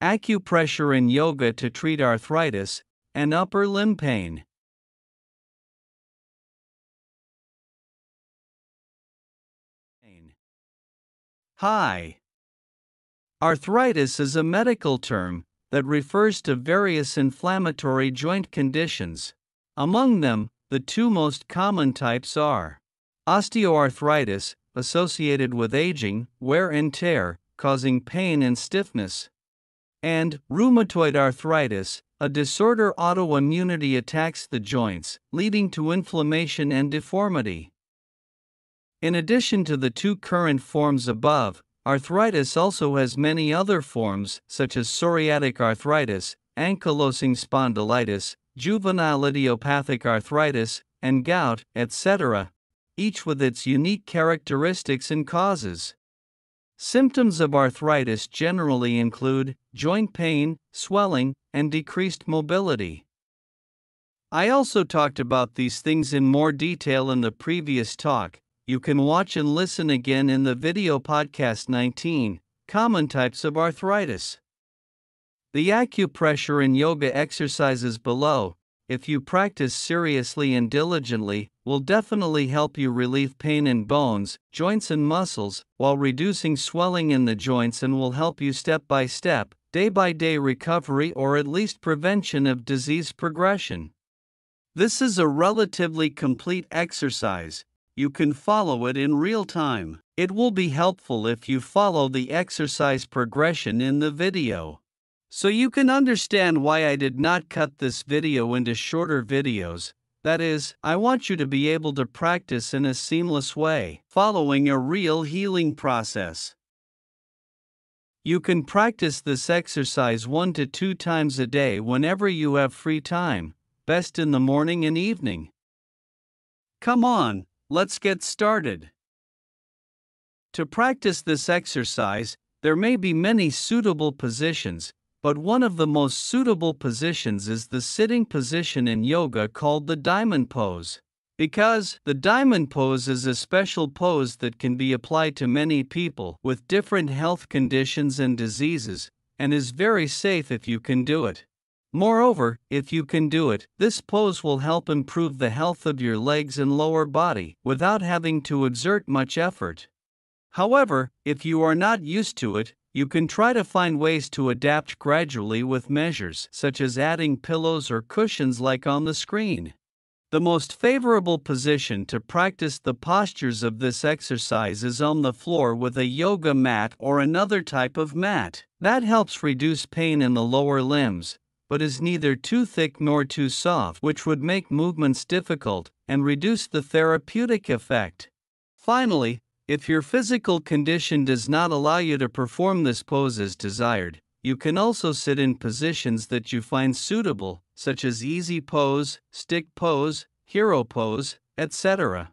Acupressure in yoga to treat arthritis and upper limb pain. Hi. Arthritis is a medical term that refers to various inflammatory joint conditions. Among them, the two most common types are osteoarthritis, associated with aging, wear and tear, causing pain and stiffness, and rheumatoid arthritis, a disorder autoimmunity attacks the joints, leading to inflammation and deformity. In addition to the two current forms above, arthritis also has many other forms, such as psoriatic arthritis, ankylosing spondylitis, juvenile idiopathic arthritis, and gout, etc., each with its unique characteristics and causes. Symptoms of arthritis generally include joint pain, swelling, and decreased mobility. I also talked about these things in more detail in the previous talk. You can watch and listen again in the video podcast 19, Common Types of Arthritis. The acupressure and yoga exercises below, if you practice seriously and diligently, will definitely help you relieve pain in bones, joints and muscles, while reducing swelling in the joints, and will help you step by step, day by day recovery or at least prevention of disease progression. This is a relatively complete exercise. You can follow it in real time. It will be helpful if you follow the exercise progression in the video. So you can understand why I did not cut this video into shorter videos. That is, I want you to be able to practice in a seamless way, following a real healing process. You can practice this exercise 1 to 2 times a day whenever you have free time, best in the morning and evening. Come on, let's get started. To practice this exercise, there may be many suitable positions, but one of the most suitable positions is the sitting position in yoga called the diamond pose. Because the diamond pose is a special pose that can be applied to many people with different health conditions and diseases, and is very safe if you can do it. Moreover, if you can do it, this pose will help improve the health of your legs and lower body without having to exert much effort. However, if you are not used to it, you can try to find ways to adapt gradually with measures such as adding pillows or cushions like on the screen. The most favorable position to practice the postures of this exercise is on the floor with a yoga mat or another type of mat. That helps reduce pain in the lower limbs, but is neither too thick nor too soft, which would make movements difficult and reduce the therapeutic effect. Finally, if your physical condition does not allow you to perform this pose as desired, you can also sit in positions that you find suitable, such as easy pose, stick pose, hero pose, etc.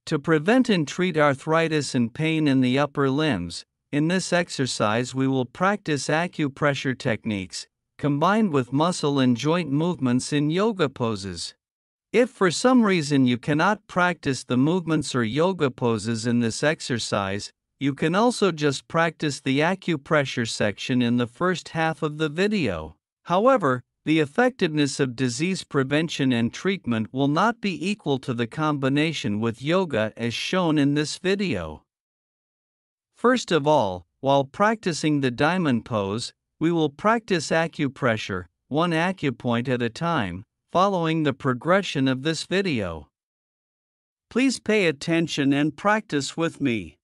To prevent and treat arthritis and pain in the upper limbs, in this exercise we will practice acupressure techniques, combined with muscle and joint movements in yoga poses. If for some reason you cannot practice the movements or yoga poses in this exercise, you can also just practice the acupressure section in the first half of the video. However, the effectiveness of disease prevention and treatment will not be equal to the combination with yoga as shown in this video. First of all, while practicing the diamond pose, we will practice acupressure, one acupoint at a time, following the progression of this video. Please pay attention and practice with me.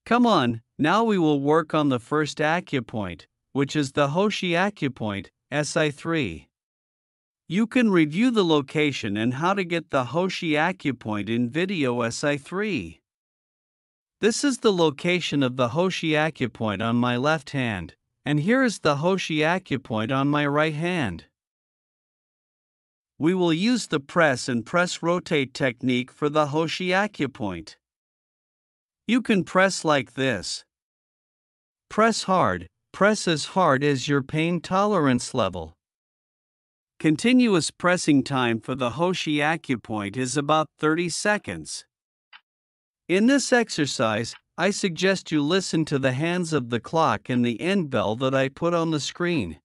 Come on, now we will work on the first acupoint, which is the Hoshi acupoint, SI3. You can review the location and how to get the Hoshi acupoint in video SI3. This is the location of the Hoshi acupoint on my left hand, and here is the Hoshi acupoint on my right hand. We will use the press and press rotate technique for the Hoshi acupoint. You can press like this. Press hard, press as hard as your pain tolerance level. Continuous pressing time for the Hoshi acupoint is about 30 seconds. In this exercise, I suggest you listen to the hands of the clock and the end bell that I put on the screen.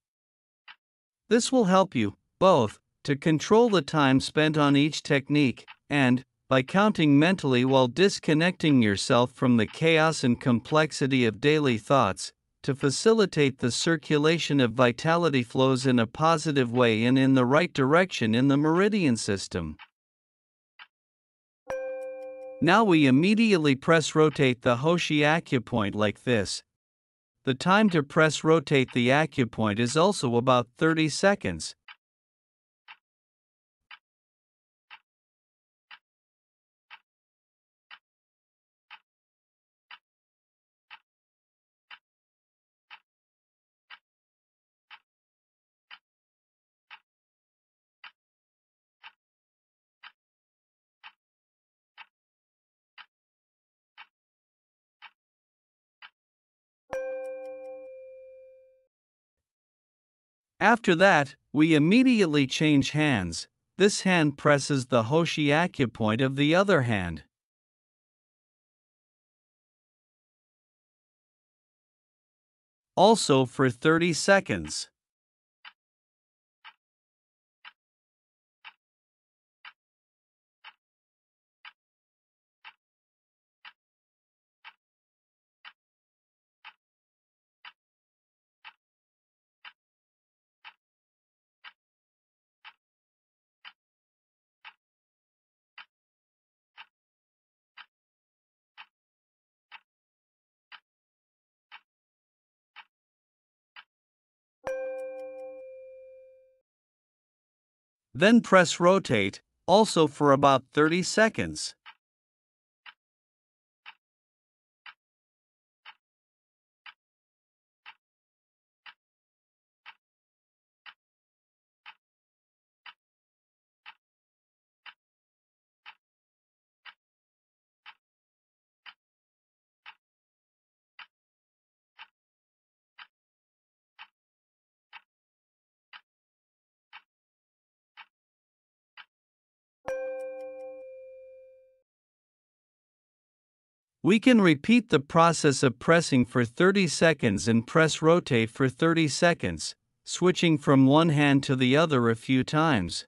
This will help you, both, to control the time spent on each technique, and, by counting mentally while disconnecting yourself from the chaos and complexity of daily thoughts, to facilitate the circulation of vitality flows in a positive way and in the right direction in the meridian system. Now we immediately press rotate the Hoshi acupoint like this. The time to press rotate the acupoint is also about 30 seconds. After that, we immediately change hands. This hand presses the Hoshi acupoint of the other hand. Also for 30 seconds. Then press rotate, also for about 30 seconds. We can repeat the process of pressing for 30 seconds and press rotate for 30 seconds, switching from one hand to the other a few times.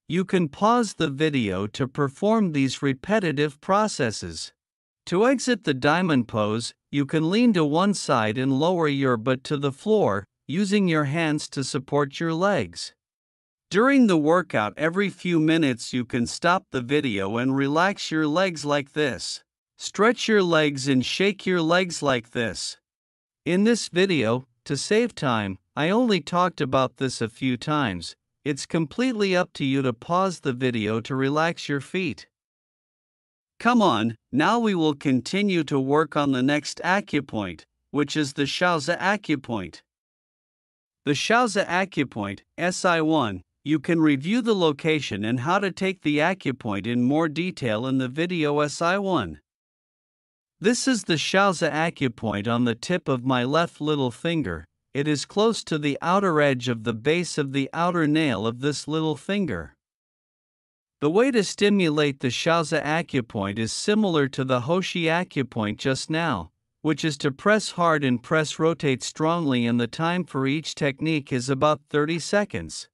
You can pause the video to perform these repetitive processes. To exit the diamond pose, you can lean to one side and lower your butt to the floor, using your hands to support your legs. During the workout, every few minutes you can stop the video and relax your legs like this. Stretch your legs and shake your legs like this. In this video, to save time, I only talked about this a few times. It's completely up to you to pause the video to relax your feet. Come on, now we will continue to work on the next acupoint, which is the Xiaozi acupoint. The Xiaozi acupoint, SI1, you can review the location and how to take the acupoint in more detail in the video SI1. This is the Xiaozi acupoint on the tip of my left little finger. It is close to the outer edge of the base of the outer nail of this little finger. The way to stimulate the Xiaozi acupoint is similar to the Hoshi acupoint just now, which is to press hard and press rotate strongly, and the time for each technique is about 30 seconds.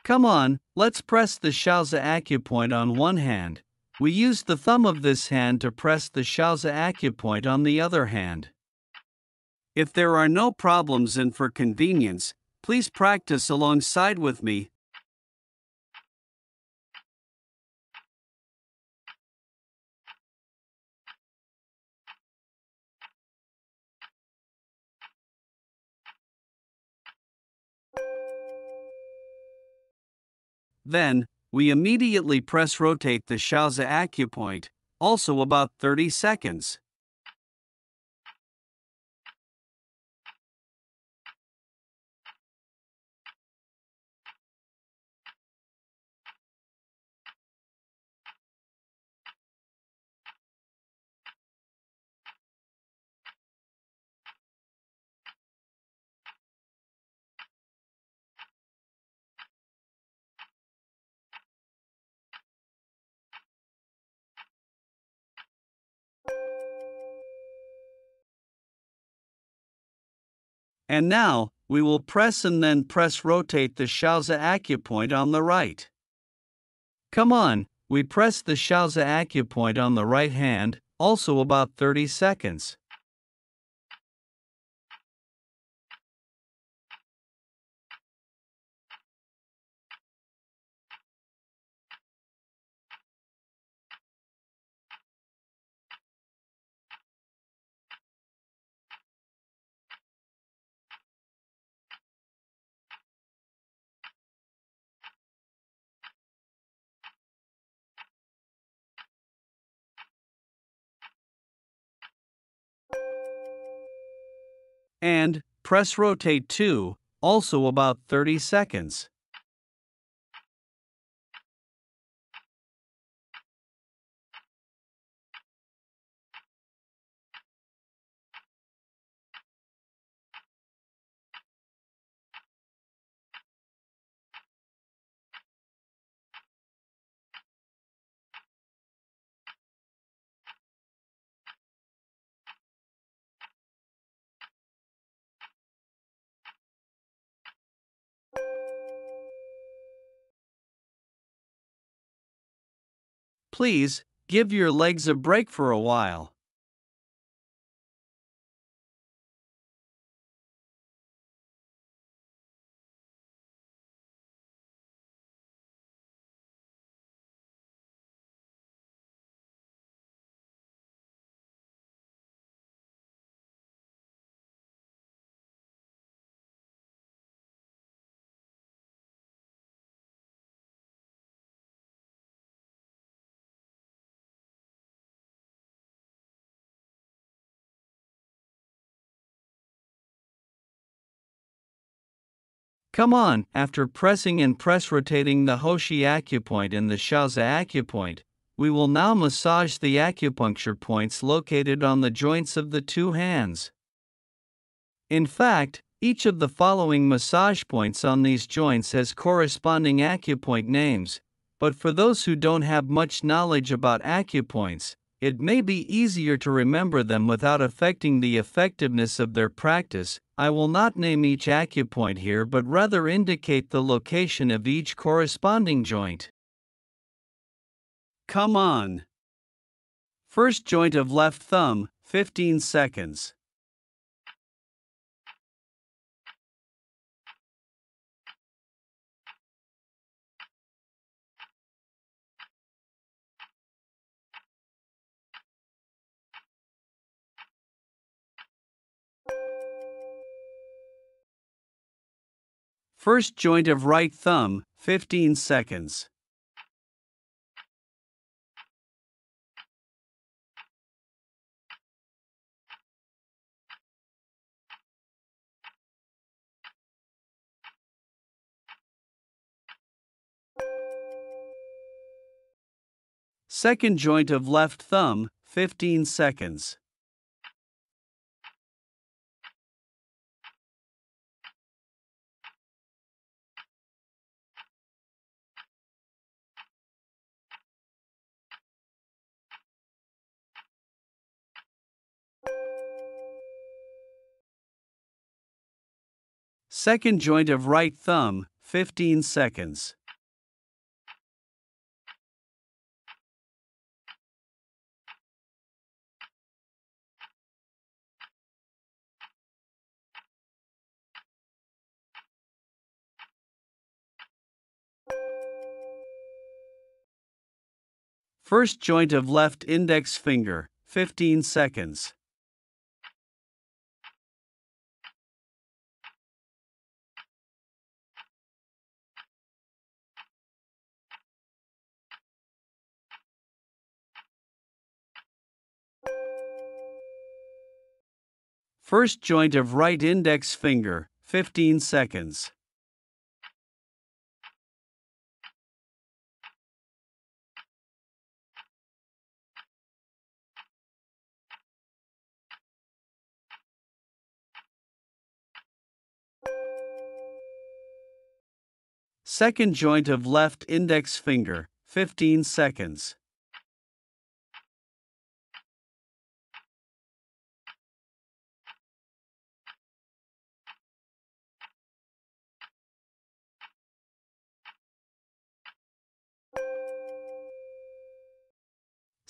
Come on, let's press the Xiaozi acupoint on one hand. We use the thumb of this hand to press the Xiaozi acupoint on the other hand. If there are no problems and for convenience, please practice alongside with me. Then, we immediately press rotate the Xiaozi acupoint, also about 30 seconds. And now, we will press and then press rotate the Xiaozi acupoint on the right. Come on, we press the Xiaozi acupoint on the right hand, also about 30 seconds. And press rotate 2, also about 30 seconds. Please, give your legs a break for a while. Come on, after pressing and press rotating the Hoshi acupoint and the Xiaozi acupoint, we will now massage the acupuncture points located on the joints of the two hands. In fact, each of the following massage points on these joints has corresponding acupoint names, but for those who don't have much knowledge about acupoints, it may be easier to remember them without affecting the effectiveness of their practice. I will not name each acupoint here but rather indicate the location of each corresponding joint. Come on! First joint of left thumb, 15 seconds. First joint of right thumb, 15 seconds. Second joint of left thumb, 15 seconds. Second joint of right thumb, 15 seconds. First joint of left index finger, 15 seconds. First joint of right index finger, 15 seconds. Second joint of left index finger, 15 seconds.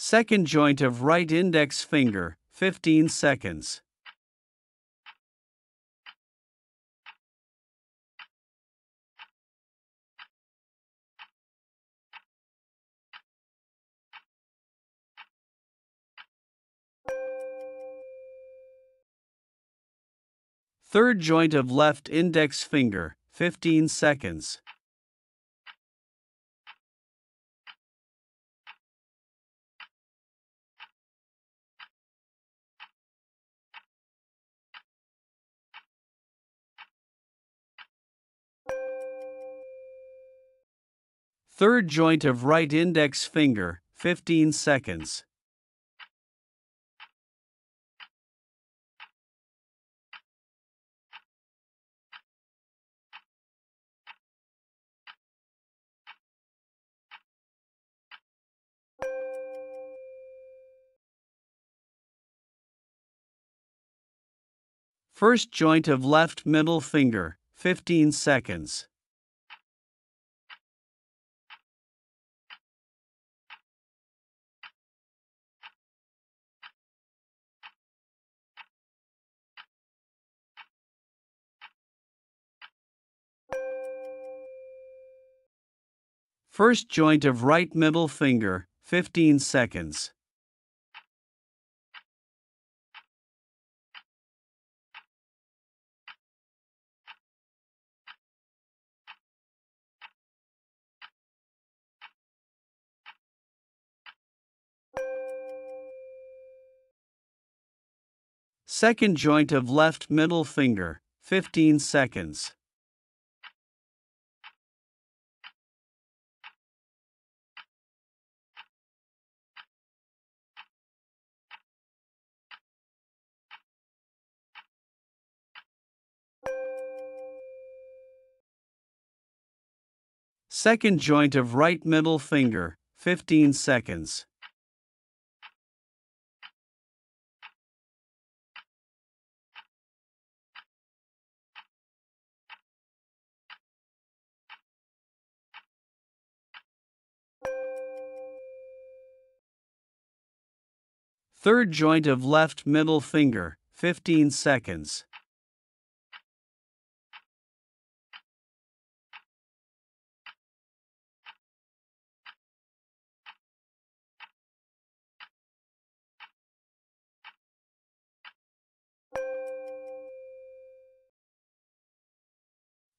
Second joint of right index finger, 15 seconds. Third joint of left index finger, 15 seconds. Third joint of right index finger, 15 seconds. First joint of left middle finger, 15 seconds. First joint of right middle finger, 15 seconds. Second joint of left middle finger, 15 seconds. Second joint of right middle finger, 15 seconds. Third joint of left middle finger, 15 seconds.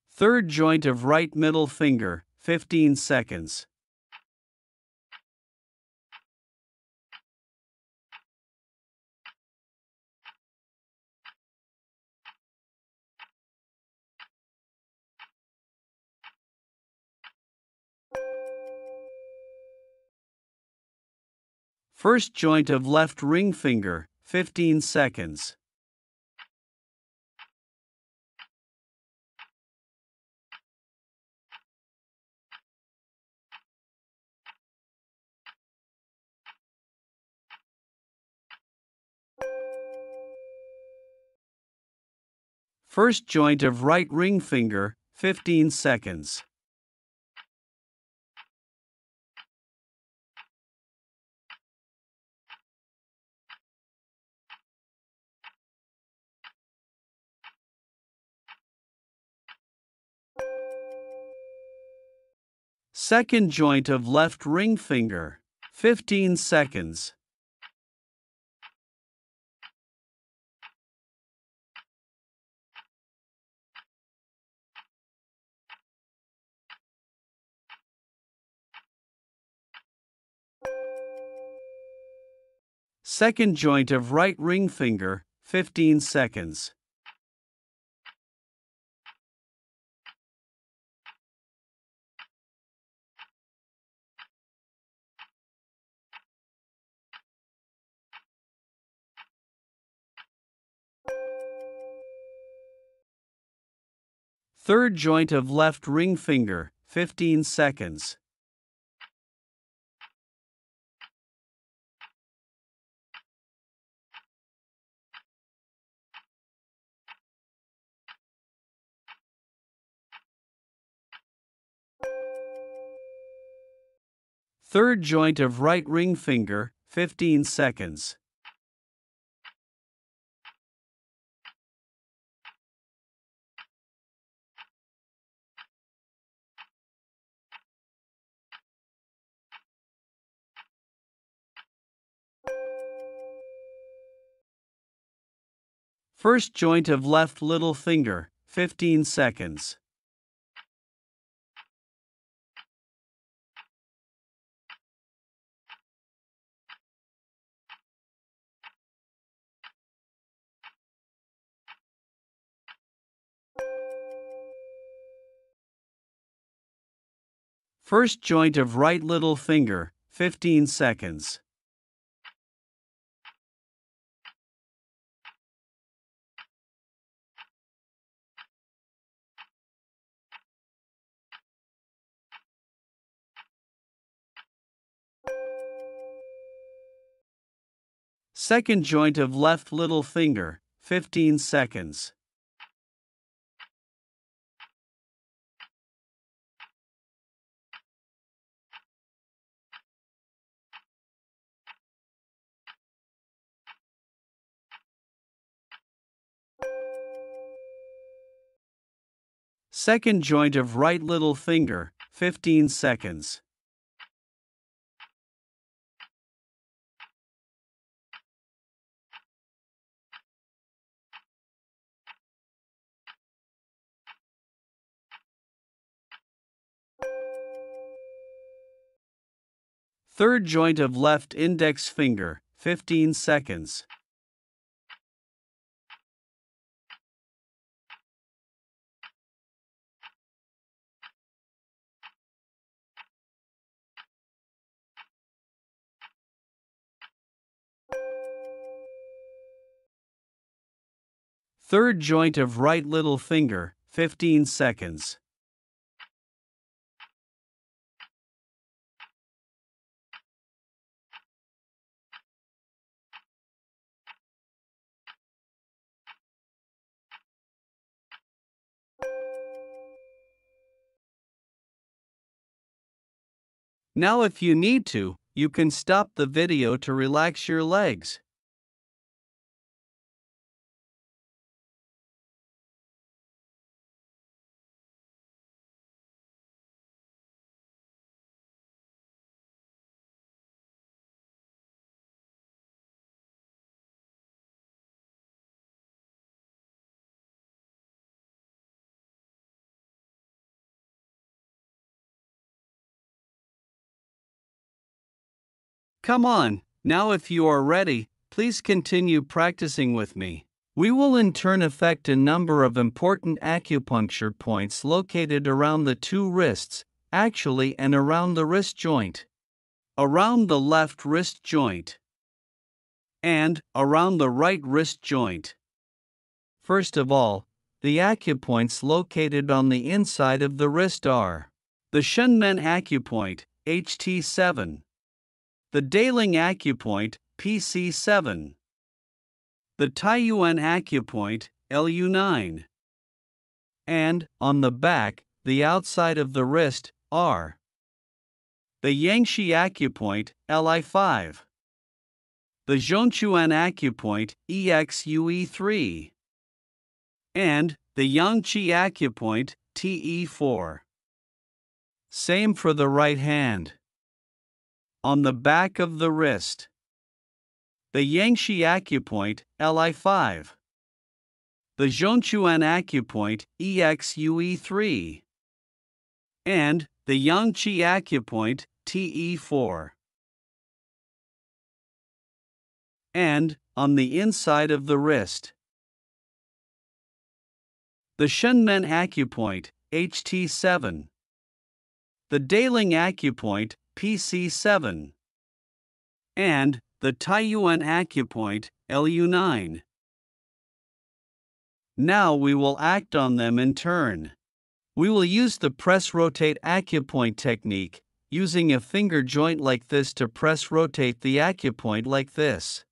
Third joint of right middle finger, 15 seconds. First joint of left ring finger, 15 seconds. First joint of right ring finger, 15 seconds. Second joint of left ring finger, 15 seconds. Second joint of right ring finger, 15 seconds. Third joint of left ring finger, 15 seconds. Third joint of right ring finger, 15 seconds. First joint of left little finger, 15 seconds. First joint of right little finger, 15 seconds. Second joint of left little finger, 15 seconds. Second joint of right little finger, 15 seconds. Third joint of left index finger, 15 seconds. Third joint of right little finger, 15 seconds. Now if you need to, you can stop the video to relax your legs. Come on, now if you are ready, please continue practicing with me. We will in turn affect a number of important acupuncture points located around the two wrists, actually and around the wrist joint. Around the left wrist joint. And around the right wrist joint. First of all, the acupoints located on the inside of the wrist are the Shenmen acupoint, HT7. The Daling acupoint, PC7. The Taiyuan acupoint, LU9. And, on the back, the outside of the wrist, are the Yangshi acupoint, Li5. The Zhongquan acupoint, EXUE3. And, the Yangqi acupoint, TE4. Same for the right hand. On the back of the wrist, the Yangshi acupoint, Li5. The Zhongquan acupoint, EXUE3. And, the Yangqi acupoint, TE4. And, on the inside of the wrist, the Shenmen acupoint, HT7. The Daling acupoint, PC7. And, the Taiyuan acupoint, LU9. Now we will act on them in turn. We will use the press-rotate acupoint technique, using a finger joint like this to press-rotate the acupoint like this.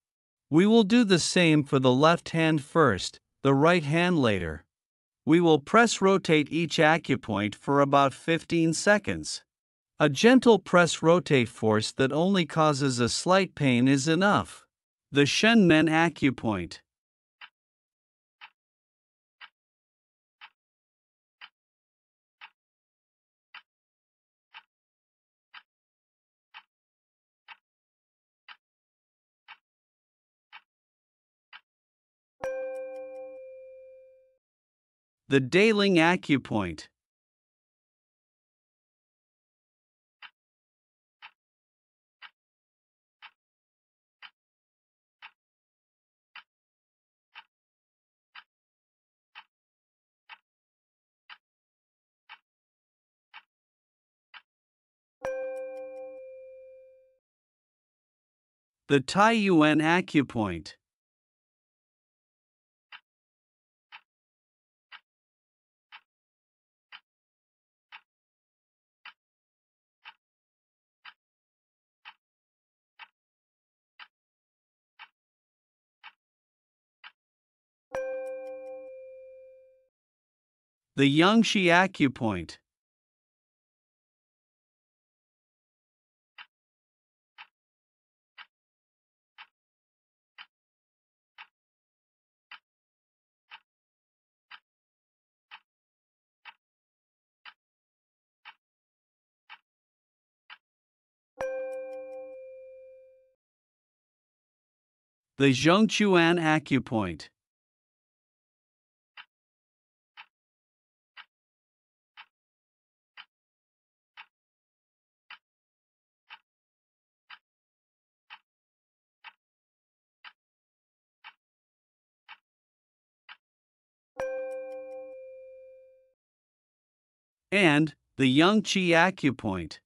We will do the same for the left hand first, the right hand later. We will press-rotate each acupoint for about 15 seconds. A gentle press rotate force that only causes a slight pain is enough. The Shenmen Acupoint. The Daling Acupoint. The Taiyuan Acupoint. The Yangshi Acupoint. The Zhongchuan Acupoint. And the Yangqi Acupoint.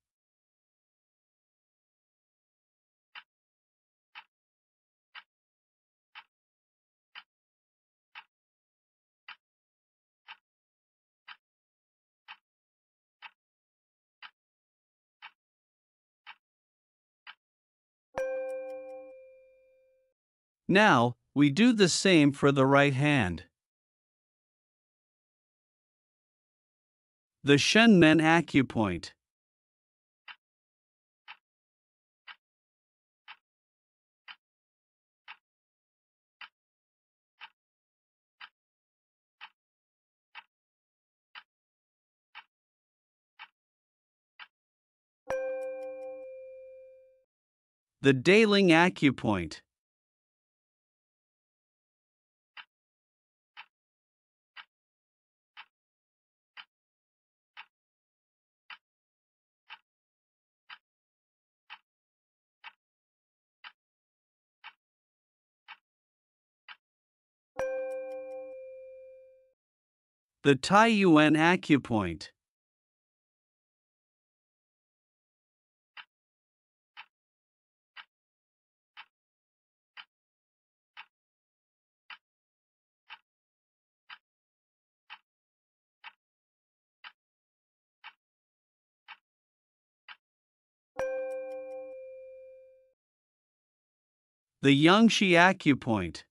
Now, we do the same for the right hand. The Shenmen Acupoint. The Daling Acupoint. The Taiyuan Acupoint. The Yangshi Acupoint.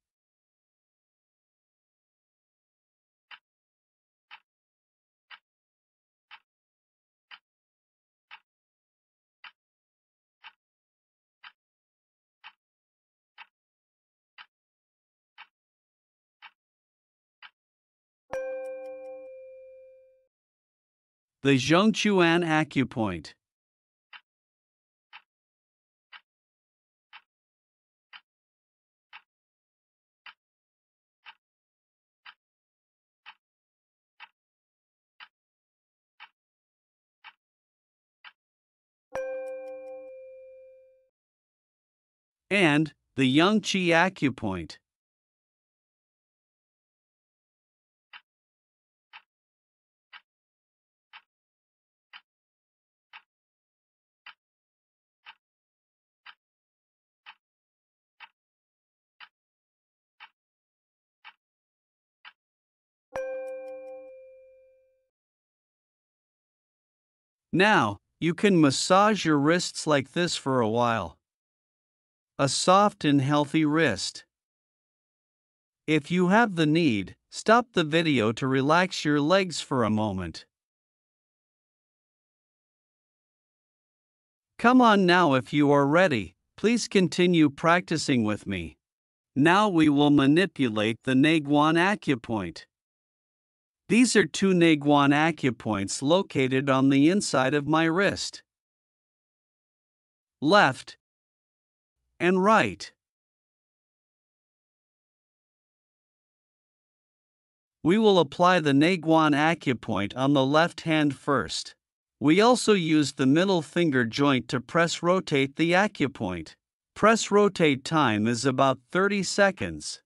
The Zhongchuan Acupoint. And the Yangqi Acupoint. Now, you can massage your wrists like this for a while. A soft and healthy wrist. If you have the need, stop the video to relax your legs for a moment. Come on now if you are ready, please continue practicing with me. Now we will manipulate the Naguan acupoint. These are two Naguan acupoints located on the inside of my wrist. Left and right. We will apply the Naguan acupoint on the left hand first. We also use the middle finger joint to press rotate the acupoint. Press rotate time is about 30 seconds.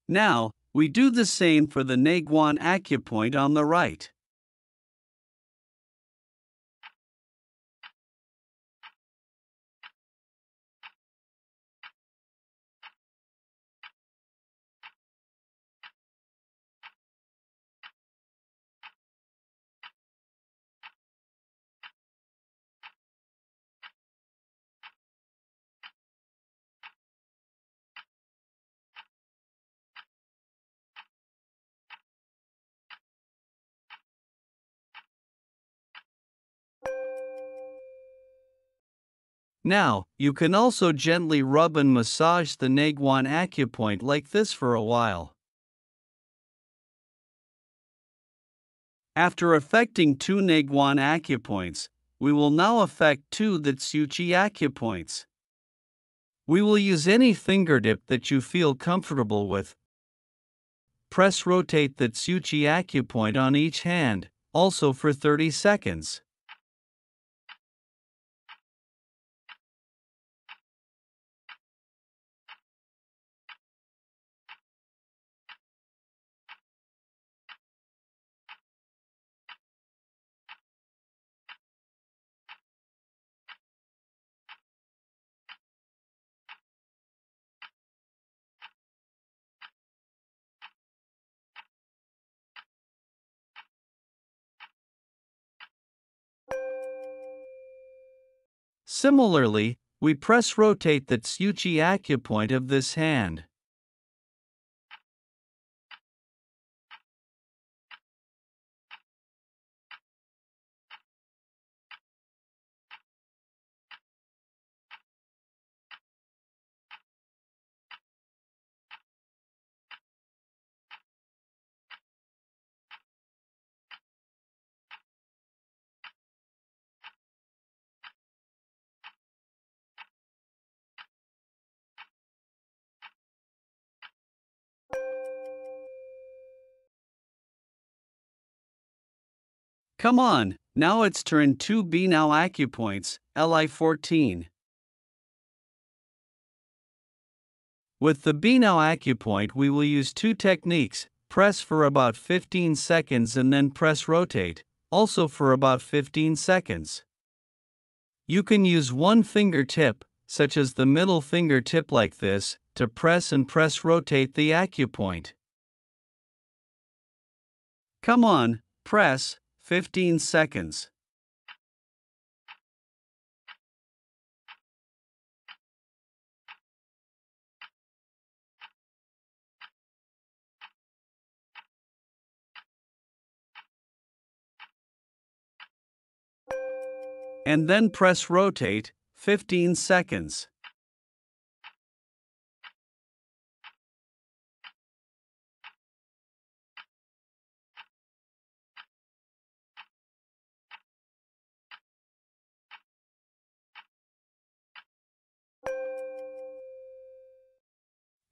Now, we do the same for the Naguan acupoint on the right. Now, you can also gently rub and massage the Naguan acupoint like this for a while. After affecting two Naguan acupoints, we will now affect two Tsuchi acupoints. We will use any fingertip that you feel comfortable with. Press rotate the Tsuchi acupoint on each hand, also for 30 seconds. Similarly, we press rotate the Tsuchi acupoint of this hand. Come on, now it's turn 2 Binao acupoints, Li14. With the Binao acupoint we will use two techniques, press for about 15 seconds and then press rotate, also for about 15 seconds. You can use one fingertip, such as the middle fingertip like this, to press and press rotate the acupoint. Come on, press, 15 seconds. And then press rotate, 15 seconds.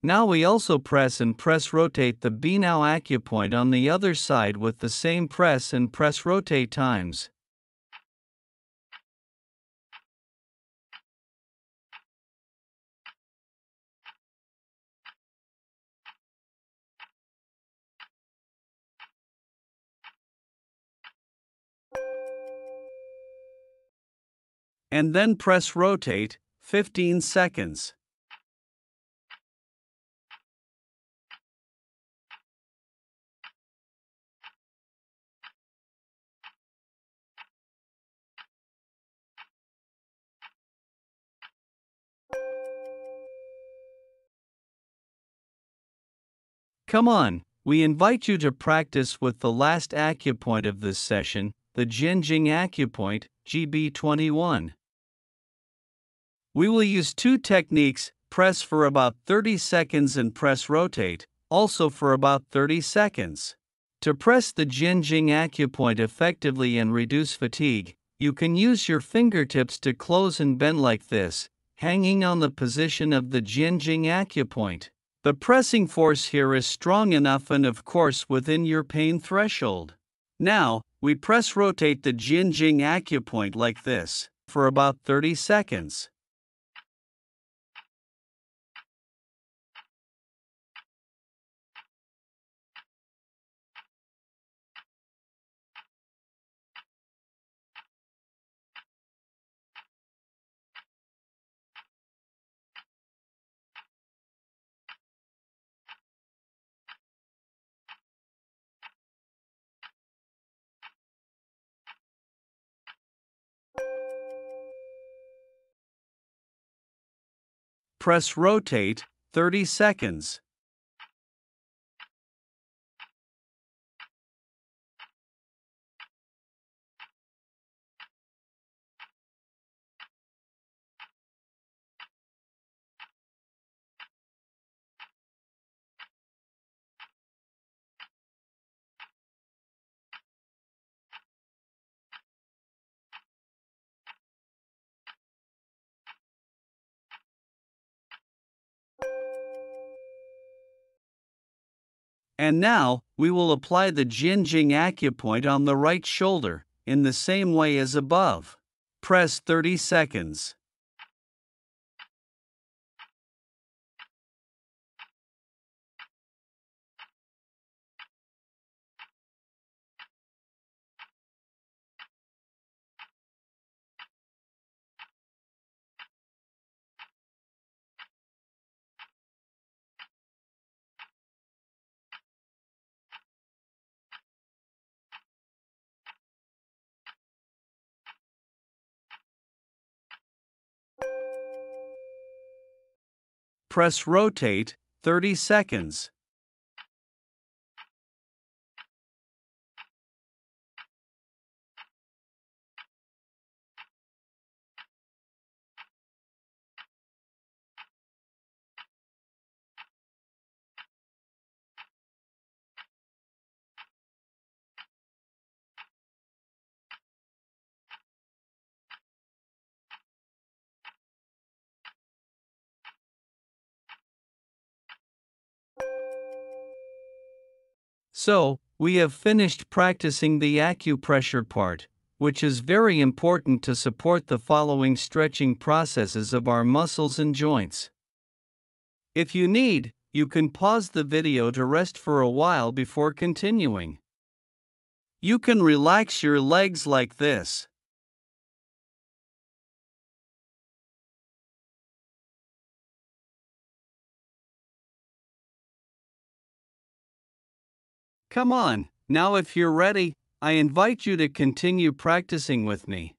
Now we also press and press rotate the Binao acupoint on the other side with the same press and press rotate times. and then press rotate, 15 seconds. Come on, we invite you to practice with the last acupoint of this session, the Jinjing Acupoint, GB21. We will use two techniques, press for about 30 seconds and press rotate, also for about 30 seconds. To press the Jinjing Acupoint effectively and reduce fatigue, you can use your fingertips to close and bend like this, hanging on the position of the Jinjing Acupoint. The pressing force here is strong enough and of course within your pain threshold. Now, we press rotate the Jinjing Acupoint like this, for about 30 seconds. Press rotate, 30 seconds. And now, we will apply the Jinjing Acupoint on the right shoulder, in the same way as above. Press 30 seconds. Press rotate, 30 seconds. So, we have finished practicing the acupressure part, which is very important to support the following stretching processes of our muscles and joints. If you need, you can pause the video to rest for a while before continuing. You can relax your legs like this. Come on, now if you're ready, I invite you to continue practicing with me.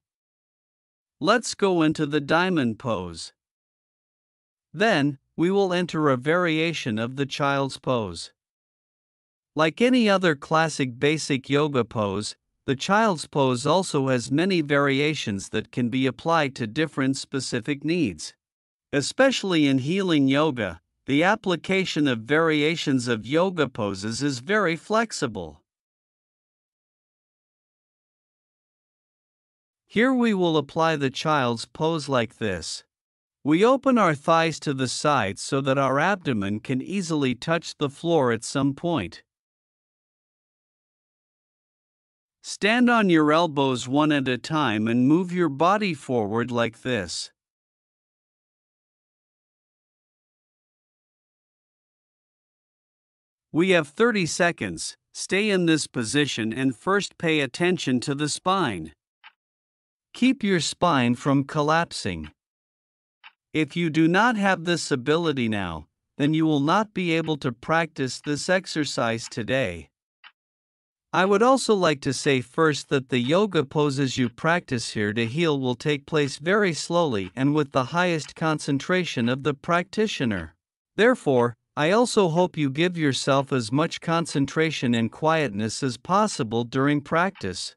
Let's go into the diamond pose. Then, we will enter a variation of the child's pose. Like any other classic basic yoga pose, the child's pose also has many variations that can be applied to different specific needs. Especially in healing yoga, the application of variations of yoga poses is very flexible. Here we will apply the child's pose like this. We open our thighs to the sides so that our abdomen can easily touch the floor at some point. Stand on your elbows one at a time and move your body forward like this. We have 30 seconds. Stay in this position and first pay attention to the spine. Keep your spine from collapsing. If you do not have this ability now, then you will not be able to practice this exercise today. I would also like to say first that the yoga poses you practice here to heal will take place very slowly and with the highest concentration of the practitioner. Therefore, I also hope you give yourself as much concentration and quietness as possible during practice.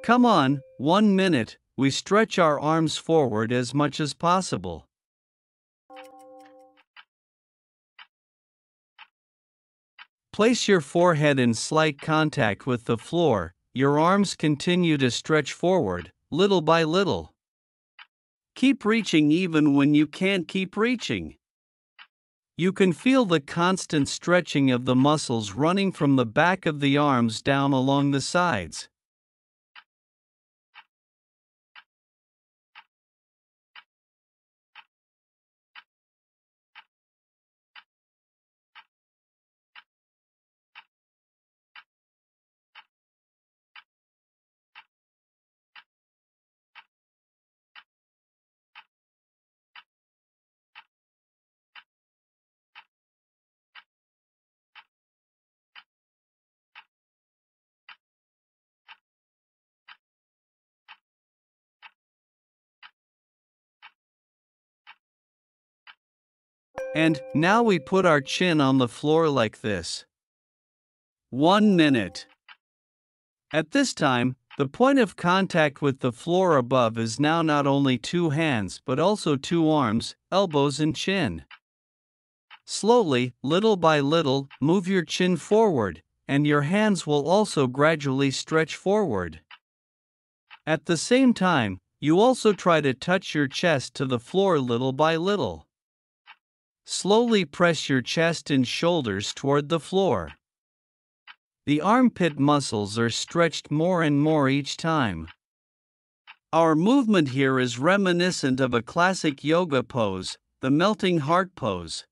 Come on, 1 minute, we stretch our arms forward as much as possible. Place your forehead in slight contact with the floor, your arms continue to stretch forward, little by little. Keep reaching even when you can't keep reaching. You can feel the constant stretching of the muscles running from the back of the arms down along the sides. And now we put our chin on the floor like this. 1 minute. At this time, the point of contact with the floor above is now not only 2 hands but also 2 arms, elbows and chin. Slowly, little by little, move your chin forward, and your hands will also gradually stretch forward. At the same time, you also try to touch your chest to the floor little by little. Slowly press your chest and shoulders toward the floor. The armpit muscles are stretched more and more each time. Our movement here is reminiscent of a classic yoga pose, the melting heart pose.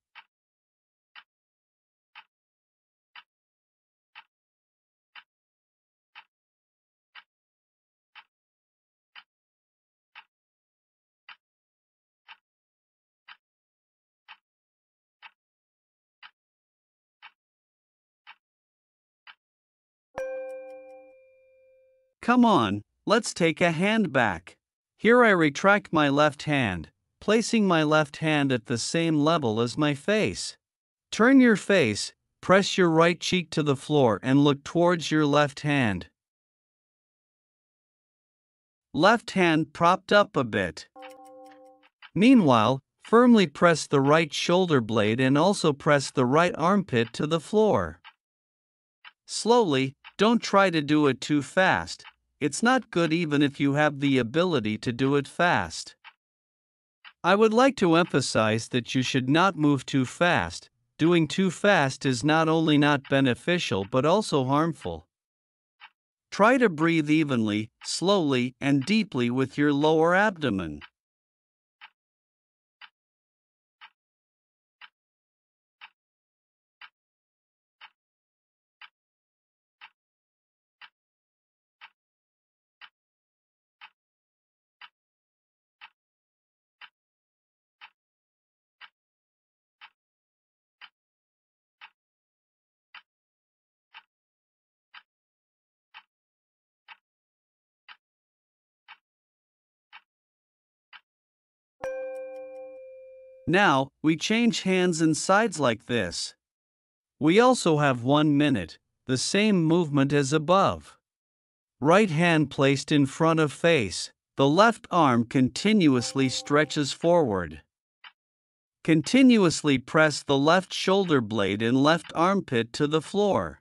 Come on, let's take a hand back. Here I retract my left hand, placing my left hand at the same level as my face. Turn your face, press your right cheek to the floor and look towards your left hand. Left hand propped up a bit. Meanwhile, firmly press the right shoulder blade and also press the right armpit to the floor. Slowly, don't try to do it too fast. It's not good even if you have the ability to do it fast. I would like to emphasize that you should not move too fast. Doing too fast is not only not beneficial but also harmful. Try to breathe evenly, slowly, and deeply with your lower abdomen. Now, we change hands and sides like this. We also have 1 minute, the same movement as above. Right hand placed in front of face, the left arm continuously stretches forward. Continuously press the left shoulder blade and left armpit to the floor.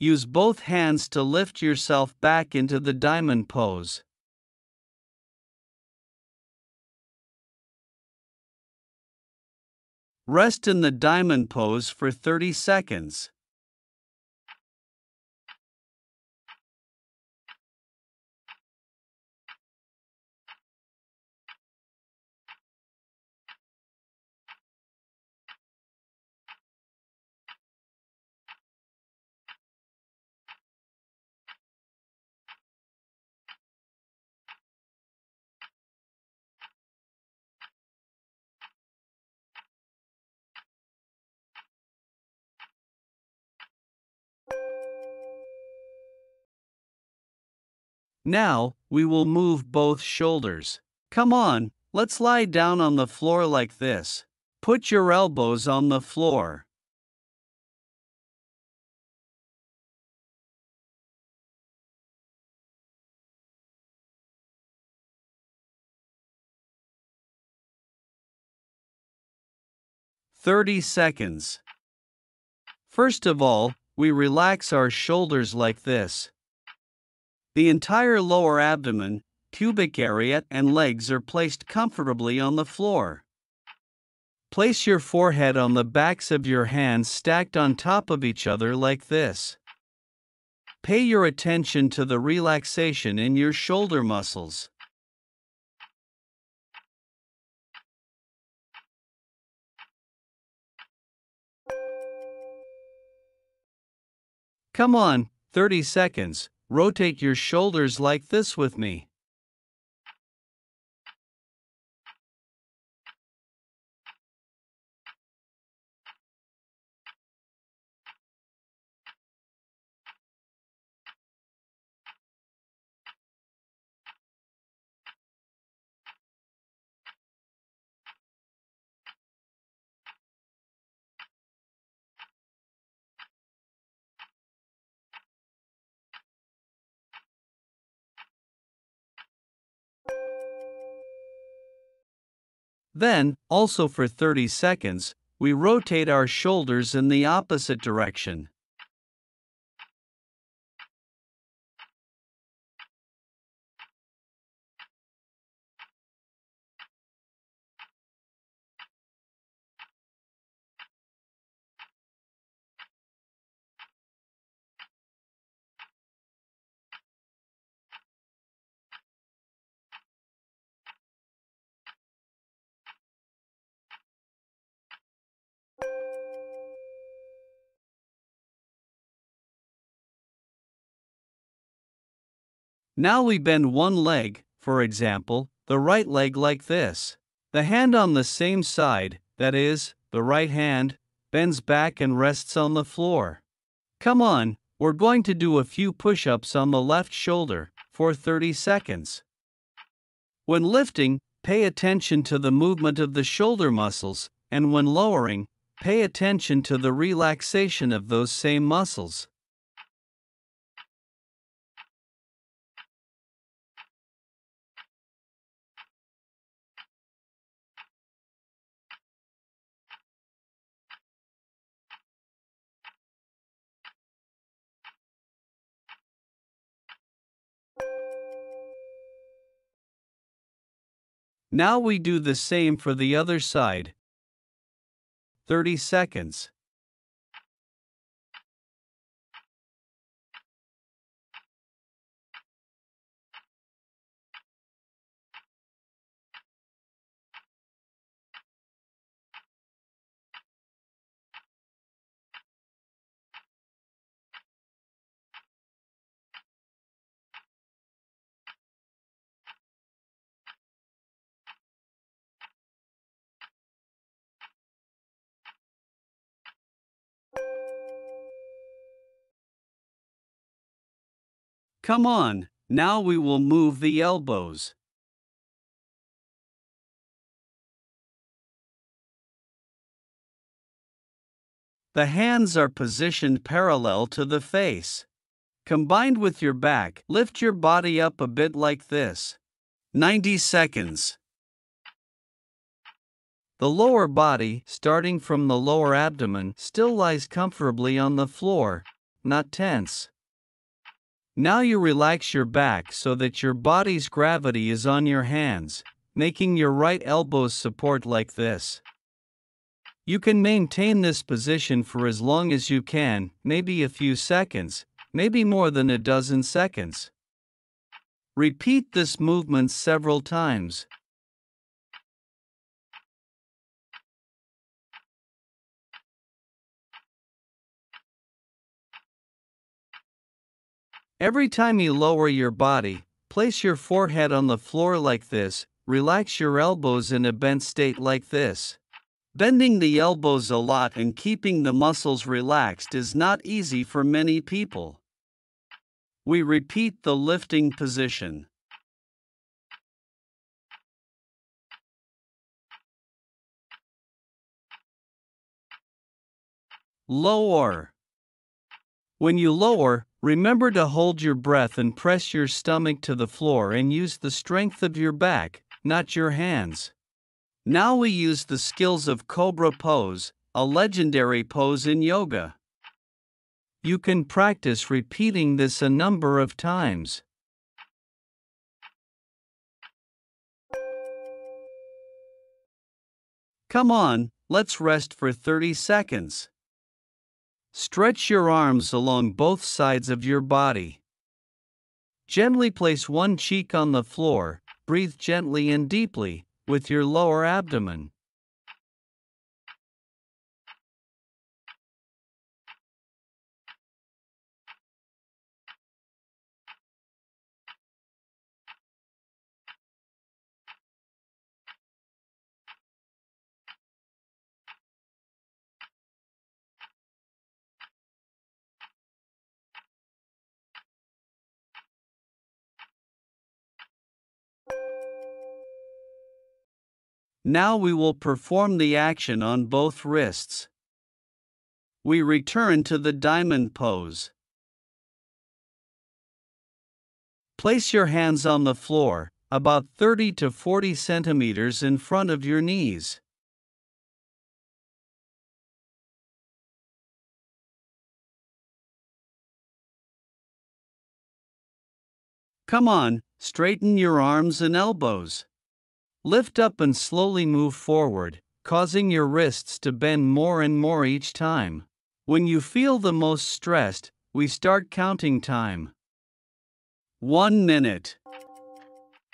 use both hands to lift yourself back into the diamond pose. Rest in the diamond pose for 30 seconds. Now, we will move both shoulders. Come on, let's lie down on the floor like this. Put your elbows on the floor. "30 seconds. First of all, we relax our shoulders like this. The entire lower abdomen, pubic area, and legs are placed comfortably on the floor. Place your forehead on the backs of your hands stacked on top of each other like this. Pay your attention to the relaxation in your shoulder muscles. Come on, 30 seconds. Rotate your shoulders like this with me. Then, also for 30 seconds, we rotate our shoulders in the opposite direction. Now we bend one leg, for example, the right leg like this. The hand on the same side, that is, the right hand, bends back and rests on the floor. Come on, we're going to do a few push-ups on the left shoulder for 30 seconds. When lifting, pay attention to the movement of the shoulder muscles, and when lowering, pay attention to the relaxation of those same muscles. Now we do the same for the other side. 30 seconds. Come on, now we will move the elbows. The hands are positioned parallel to the face. Combined with your back, lift your body up a bit like this. 90 seconds. The lower body, starting from the lower abdomen, still lies comfortably on the floor, not tense. Now you relax your back so that your body's gravity is on your hands, making your right elbows support like this. You can maintain this position for as long as you can, maybe a few seconds, maybe more than a dozen seconds. Repeat this movement several times. Every time you lower your body, place your forehead on the floor like this, relax your elbows in a bent state like this. Bending the elbows a lot and keeping the muscles relaxed is not easy for many people. We repeat the lifting position. Lower. When you lower, remember to hold your breath and press your stomach to the floor and use the strength of your back, not your hands. Now we use the skills of Cobra pose, a legendary pose in yoga. You can practice repeating this a number of times. Come on, let's rest for 30 seconds. Stretch your arms along both sides of your body. Gently place one cheek on the floor, breathe gently and deeply, with your lower abdomen. Now we will perform the action on both wrists. We return to the diamond pose. Place your hands on the floor, about 30 to 40 centimeters in front of your knees. Come on, straighten your arms and elbows. Lift up and slowly move forward, causing your wrists to bend more and more each time. When you feel the most stressed, we start counting time. 1 minute.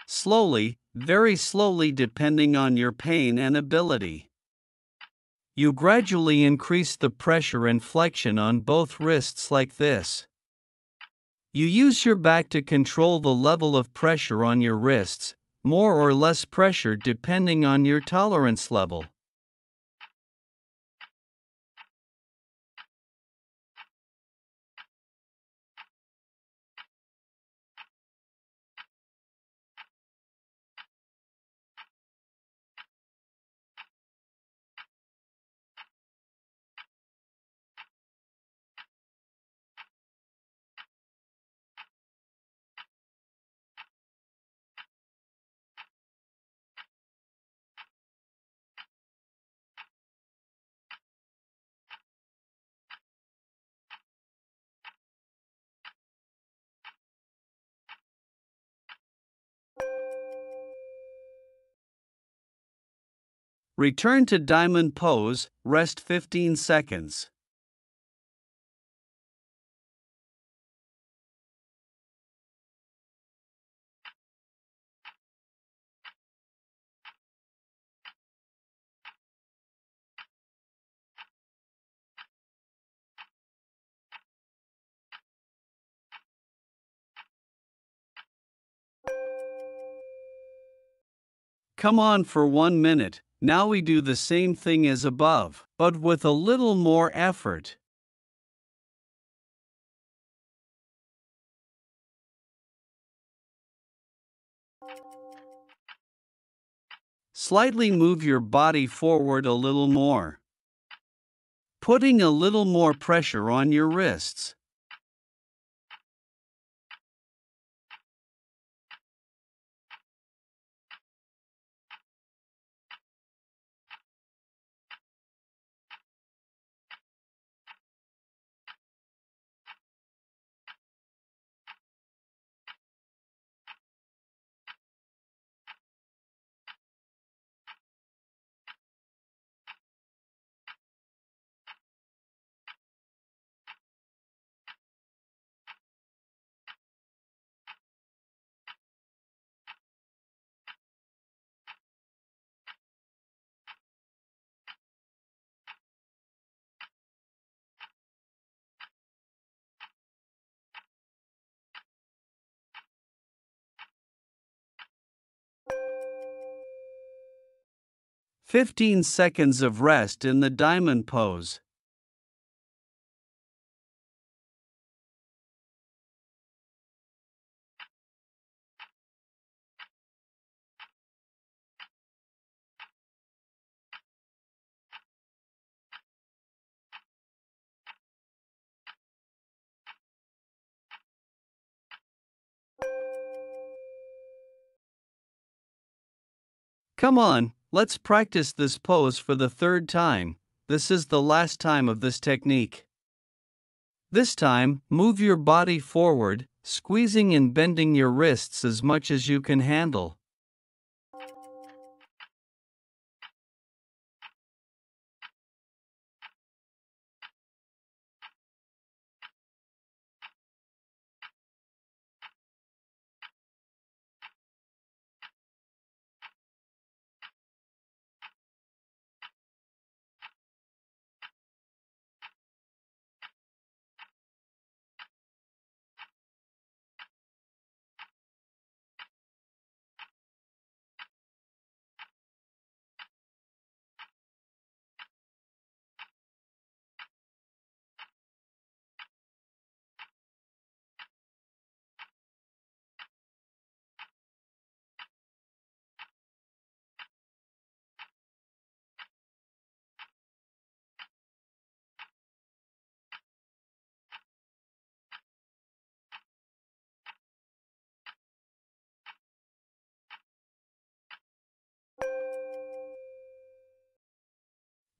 Slowly, very slowly depending on your pain and ability. You gradually increase the pressure and flexion on both wrists like this. You use your back to control the level of pressure on your wrists, more or less pressure depending on your tolerance level. Return to diamond pose, rest 15 seconds. Come on for 1 minute. Now we do the same thing as above, but with a little more effort. Slightly move your body forward a little more, putting a little more pressure on your wrists. 15 seconds of rest in the diamond pose. Come on, let's practice this pose for the third time. This is the last time of this technique. This time, move your body forward, squeezing and bending your wrists as much as you can handle.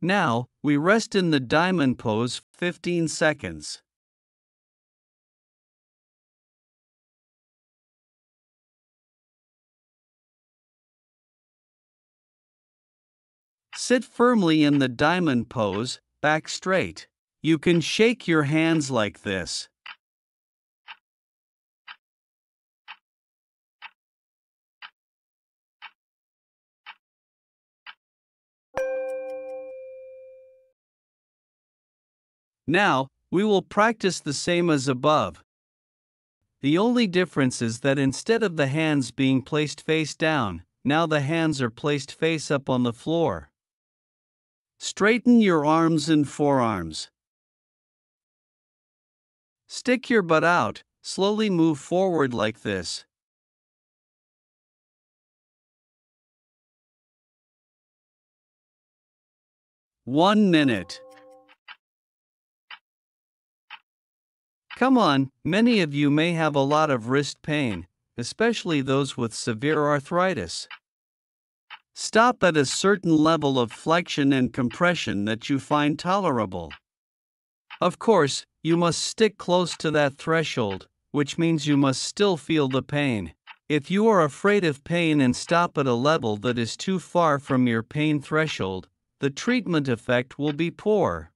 Now, we rest in the diamond pose 15 seconds. Sit firmly in the diamond pose, back straight. You can shake your hands like this. Now, we will practice the same as above. The only difference is that instead of the hands being placed face down, now the hands are placed face up on the floor. Straighten your arms and forearms. Stick your butt out, slowly move forward like this. One minute. Come on, many of you may have a lot of wrist pain, especially those with severe arthritis. Stop at a certain level of flexion and compression that you find tolerable. Of course, you must stick close to that threshold, which means you must still feel the pain. If you are afraid of pain and stop at a level that is too far from your pain threshold, the treatment effect will be poor.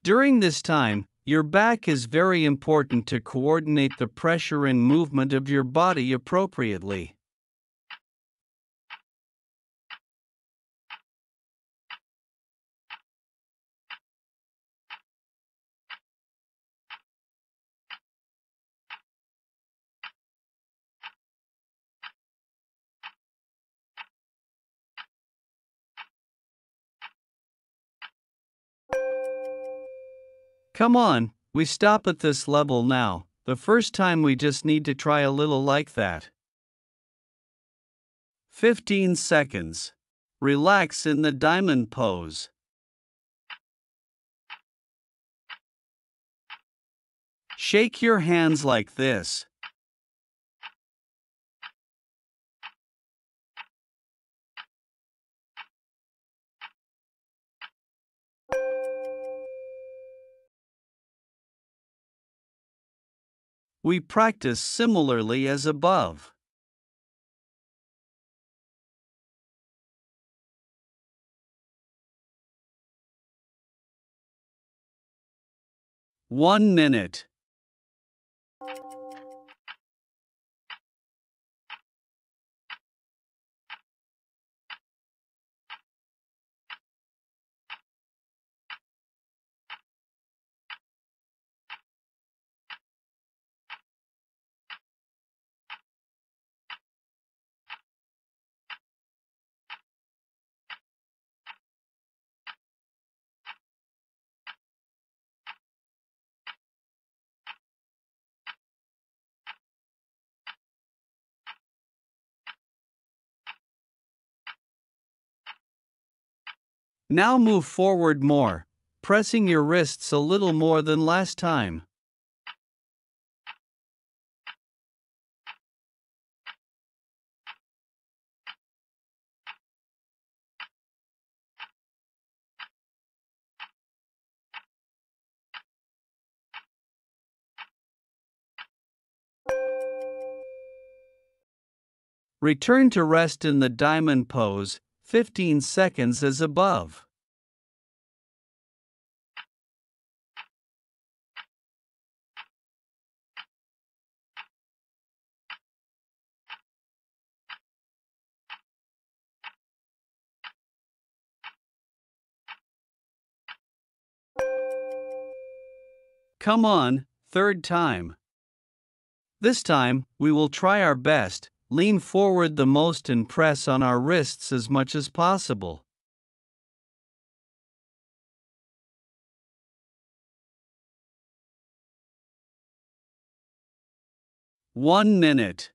During this time, your back is very important to coordinate the pressure and movement of your body appropriately. Come on, we stop at this level now. The first time we just need to try a little like that. 15 seconds. Relax in the diamond pose. Shake your hands like this. We practice similarly as above. One minute. Now move forward more, pressing your wrists a little more than last time. Return to rest in the diamond pose, 15 seconds as above. Come on, third time. This time, we will try our best, lean forward the most and press on our wrists as much as possible. 1 minute.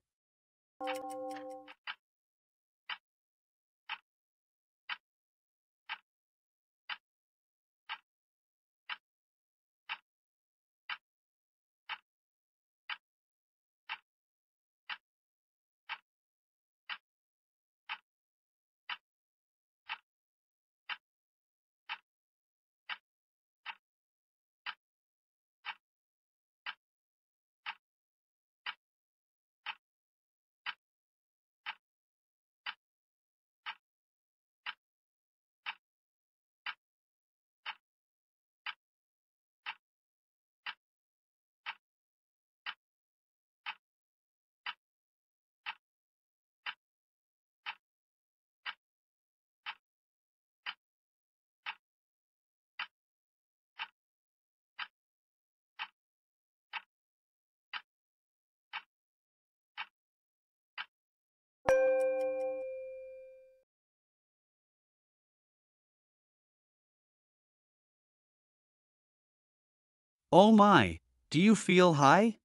Oh my, do you feel high?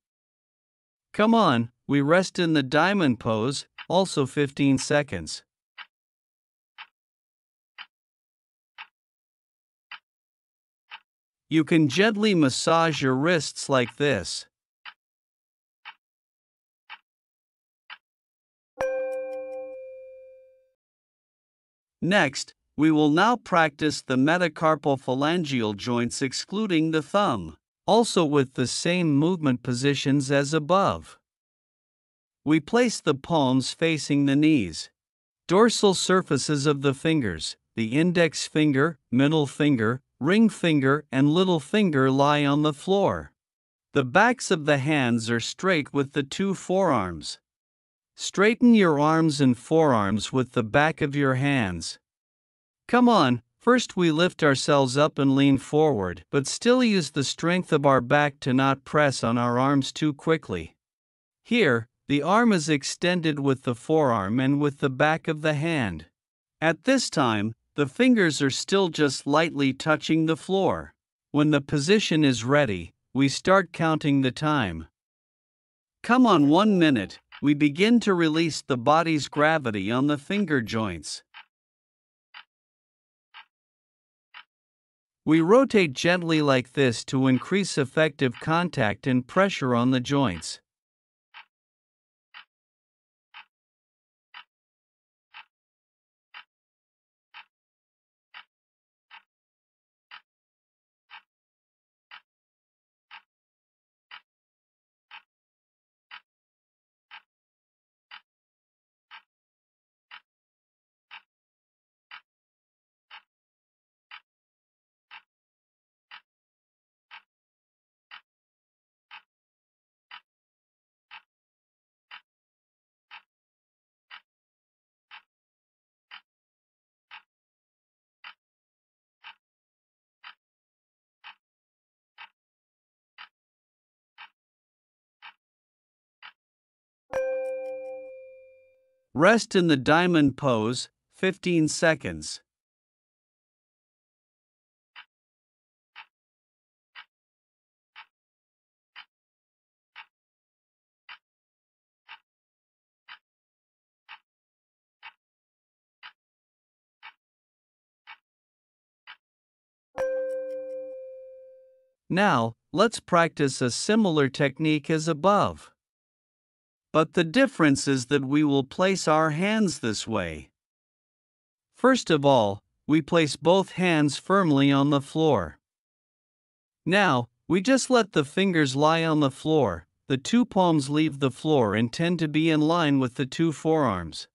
Come on, we rest in the diamond pose, also 15 seconds. You can gently massage your wrists like this. Next, we will now practice the metacarpophalangeal joints excluding the thumb, also with the same movement positions as above. We place the palms facing the knees. Dorsal surfaces of the fingers, the index finger, middle finger, ring finger, and little finger lie on the floor. The backs of the hands are straight with the two forearms. Straighten your arms and forearms with the back of your hands. Come on, first we lift ourselves up and lean forward, but still use the strength of our back to not press on our arms too quickly. Here, the arm is extended with the forearm and with the back of the hand. At this time, the fingers are still just lightly touching the floor. When the position is ready, we start counting the time. Come on, 1 minute, we begin to release the body's gravity on the finger joints. We rotate gently like this to increase effective contact and pressure on the joints. Rest in the diamond pose, 15 seconds. Now, let's practice a similar technique as above. But the difference is that we will place our hands this way. First of all, we place both hands firmly on the floor. Now, we just let the fingers lie on the floor, the two palms leave the floor and tend to be in line with the two forearms.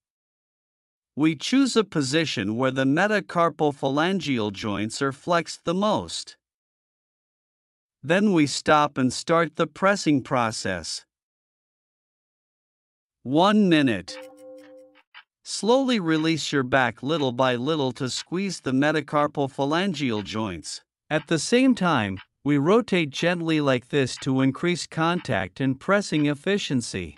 We choose a position where the metacarpophalangeal joints are flexed the most. Then we stop and start the pressing process. 1 minute. Slowly release your back little by little to squeeze the metacarpophalangeal joints. At the same time, we rotate gently like this to increase contact and pressing efficiency.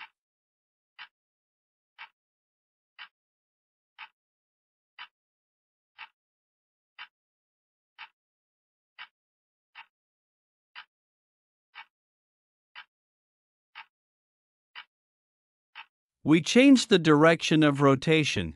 We change the direction of rotation.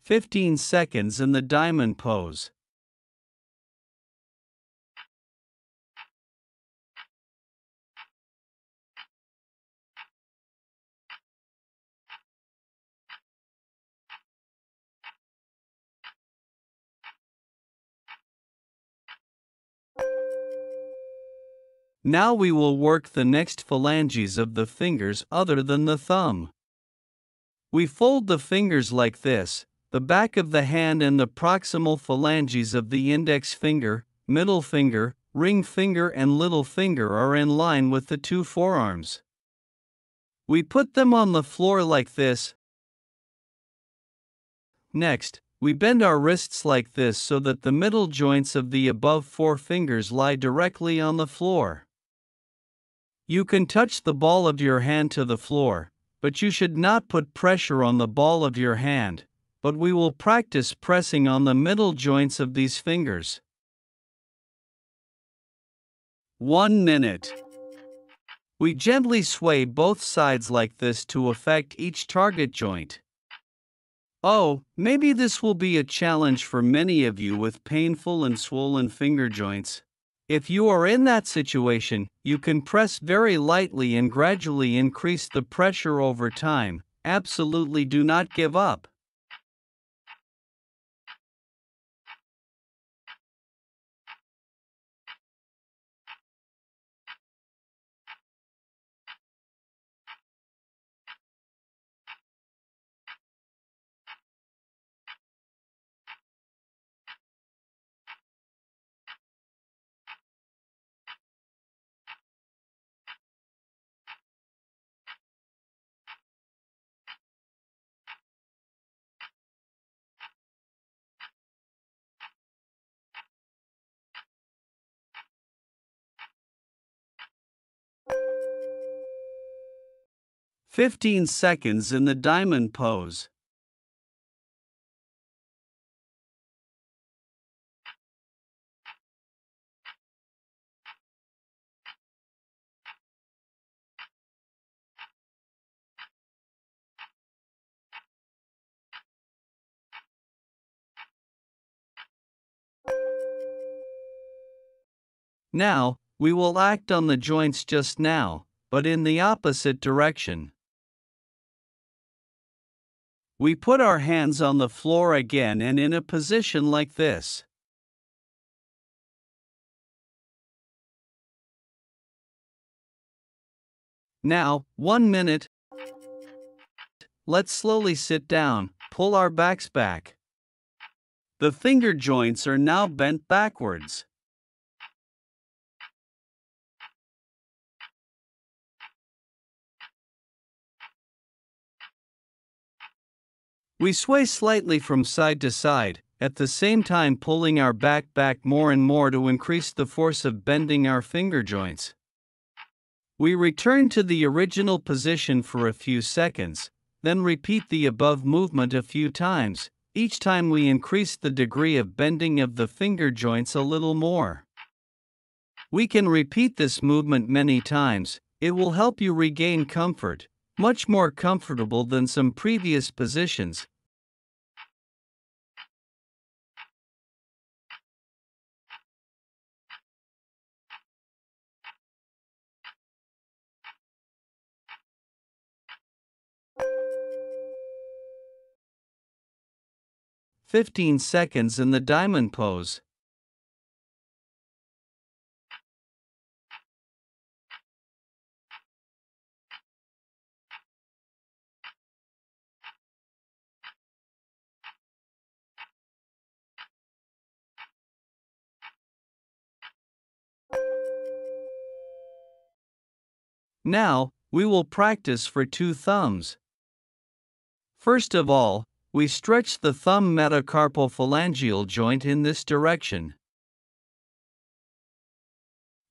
"15 seconds in the diamond pose. Now we will work the next phalanges of the fingers other than the thumb. We fold the fingers like this. The back of the hand and the proximal phalanges of the index finger, middle finger, ring finger and little finger are in line with the two forearms. We put them on the floor like this. Next, we bend our wrists like this so that the middle joints of the above four fingers lie directly on the floor. You can touch the ball of your hand to the floor, but you should not put pressure on the ball of your hand, but we will practice pressing on the middle joints of these fingers. 1 minute. We gently sway both sides like this to affect each target joint. Oh, maybe this will be a challenge for many of you with painful and swollen finger joints. If you are in that situation, you can press very lightly and gradually increase the pressure over time. Absolutely do not give up. "15 seconds in the diamond pose. Now, we will act on the joints just now, but in the opposite direction. We put our hands on the floor again and in a position like this. Now, 1 minute. Let's slowly sit down, pull our backs back. The finger joints are now bent backwards. We sway slightly from side to side, at the same time pulling our back more and more to increase the force of bending our finger joints. We return to the original position for a few seconds, then repeat the above movement a few times. Each time we increase the degree of bending of the finger joints a little more. We can repeat this movement many times. It will help you regain comfort, much more comfortable than some previous positions. "15 seconds in the diamond pose." Now, we will practice for 2 thumbs. First of all, we stretch the thumb metacarpophalangeal joint in this direction.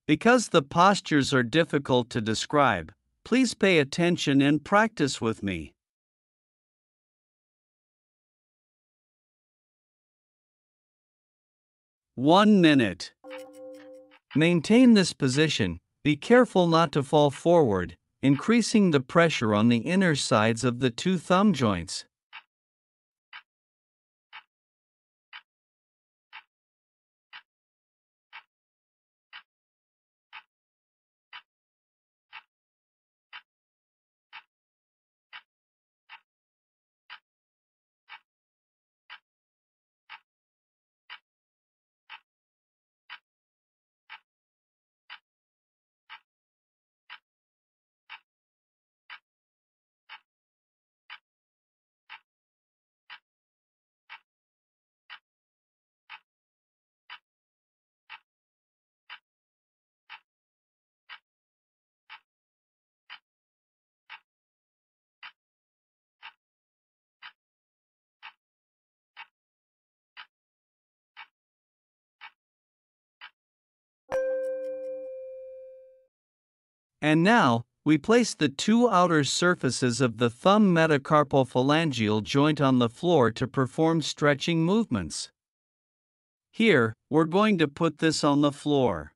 Because the postures are difficult to describe, please pay attention and practice with me. 1 minute. Maintain this position. Be careful not to fall forward, increasing the pressure on the inner sides of the 2 thumb joints. And now, we place the 2 outer surfaces of the thumb metacarpophalangeal joint on the floor to perform stretching movements. Here, we're going to put this on the floor.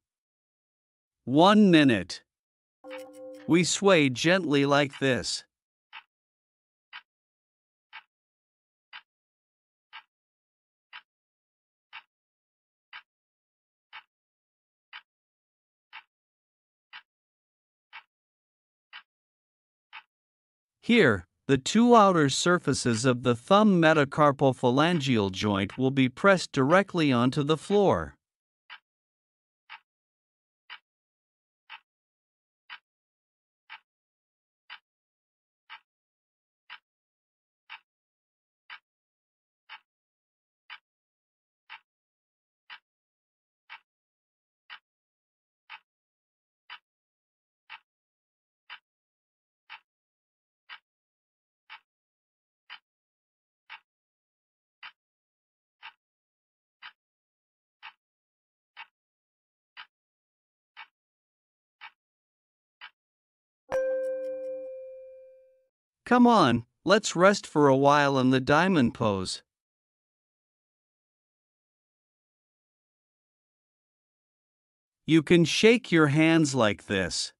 1 minute. We sway gently like this. Here, the 2 outer surfaces of the thumb metacarpophalangeal joint will be pressed directly onto the floor. Come on, let's rest for a while in the diamond pose. You can shake your hands like this.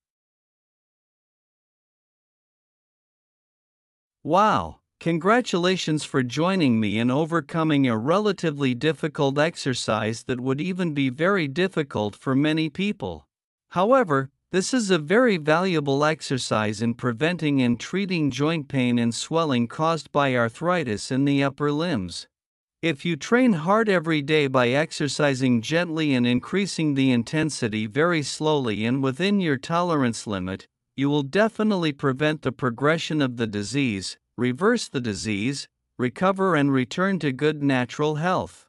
Wow, congratulations for joining me in overcoming a relatively difficult exercise that would even be very difficult for many people. However, this is a very valuable exercise in preventing and treating joint pain and swelling caused by arthritis in the upper limbs. If you train hard every day by exercising gently and increasing the intensity very slowly and within your tolerance limit, you will definitely prevent the progression of the disease, reverse the disease, recover and return to good natural health.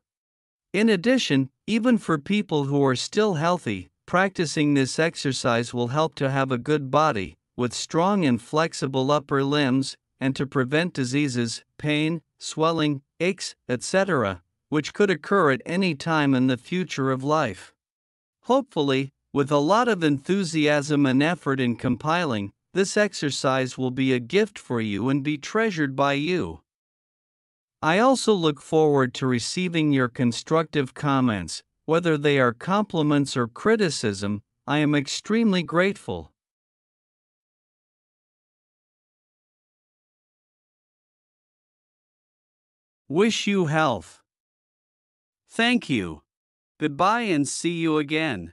In addition, even for people who are still healthy, practicing this exercise will help to have a good body, with strong and flexible upper limbs, and to prevent diseases, pain, swelling, aches, etc., which could occur at any time in the future of life. Hopefully, with a lot of enthusiasm and effort in compiling, this exercise will be a gift for you and be treasured by you. I also look forward to receiving your constructive comments, whether they are compliments or criticism. I am extremely grateful. Wish you health. Thank you. Goodbye and see you again.